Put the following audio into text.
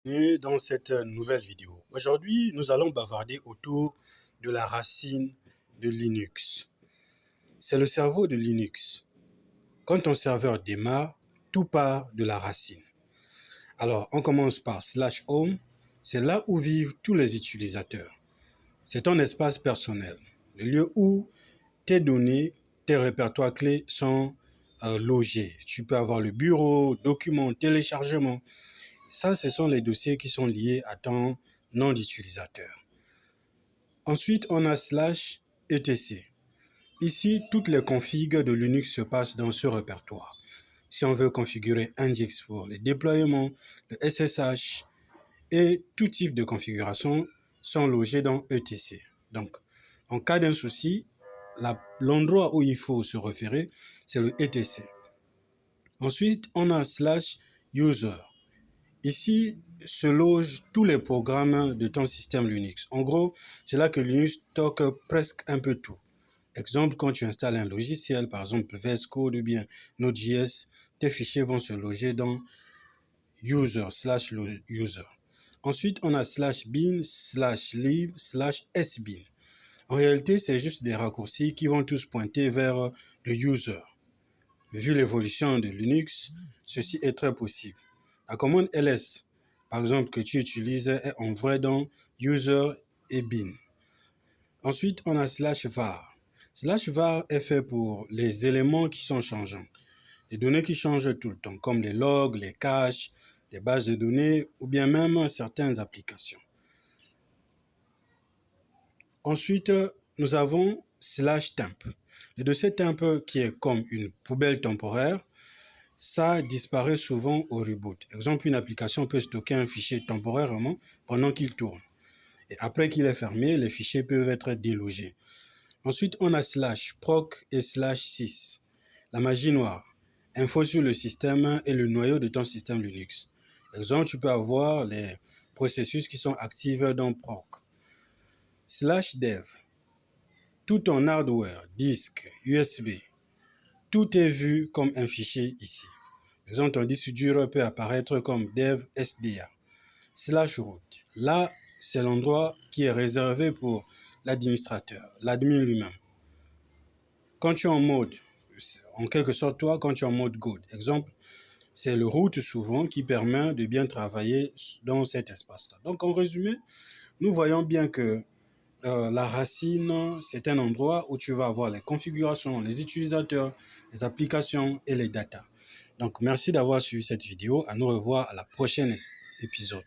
Bienvenue dans cette nouvelle vidéo. Aujourd'hui, nous allons bavarder autour de la racine de Linux. C'est le cerveau de Linux. Quand ton serveur démarre, tout part de la racine. Alors, on commence par /home. C'est là où vivent tous les utilisateurs. C'est ton espace personnel, le lieu où tes données, tes répertoires clés sont logés. Tu peux avoir le bureau, documents, téléchargements. Ça, ce sont les dossiers qui sont liés à ton nom d'utilisateur. Ensuite, on a /etc. Ici, toutes les configs de Linux se passent dans ce répertoire. Si on veut configurer Nginx pour les déploiements, le SSH et tout type de configuration sont logés dans etc. Donc, en cas d'un souci, l'endroit où il faut se référer, c'est le etc. Ensuite, on a /user. Ici se logent tous les programmes de ton système Linux. En gros, c'est là que Linux stocke presque un peu tout. Exemple, quand tu installes un logiciel, par exemple VS Code ou bien Node.js, tes fichiers vont se loger dans user, /user. Ensuite, on a /bin, /lib, /sbin. En réalité, c'est juste des raccourcis qui vont tous pointer vers le user. Vu l'évolution de Linux, ceci est très possible. La commande ls, par exemple, que tu utilises est en vrai dans user et bin. Ensuite, on a /var. /var est fait pour les éléments qui sont changeants. Les données qui changent tout le temps, comme les logs, les caches, les bases de données ou bien même certaines applications. Ensuite, nous avons /temp. Le dossier temp qui est comme une poubelle temporaire, ça disparaît souvent au reboot. Exemple, une application peut stocker un fichier temporairement pendant qu'il tourne. Et après qu'il est fermé, les fichiers peuvent être délogés. Ensuite, on a /proc et /sys. La magie noire. Info sur le système et le noyau de ton système Linux. Exemple, tu peux avoir les processus qui sont actifs dans proc. /dev. Tout ton hardware, disque, USB, tout est vu comme un fichier ici. Par exemple, ton disque dur peut apparaître comme dev SDA. /root. Là, c'est l'endroit qui est réservé pour l'administrateur, l'admin lui-même. Quand tu es en mode, en quelque sorte, toi, quand tu es en mode good, exemple, c'est le root souvent qui permet de bien travailler dans cet espace-là. Donc, en résumé, nous voyons bien que la racine, c'est un endroit où tu vas avoir les configurations, les utilisateurs, les applications et les datas. Donc, merci d'avoir suivi cette vidéo. À nous revoir à la prochaine épisode.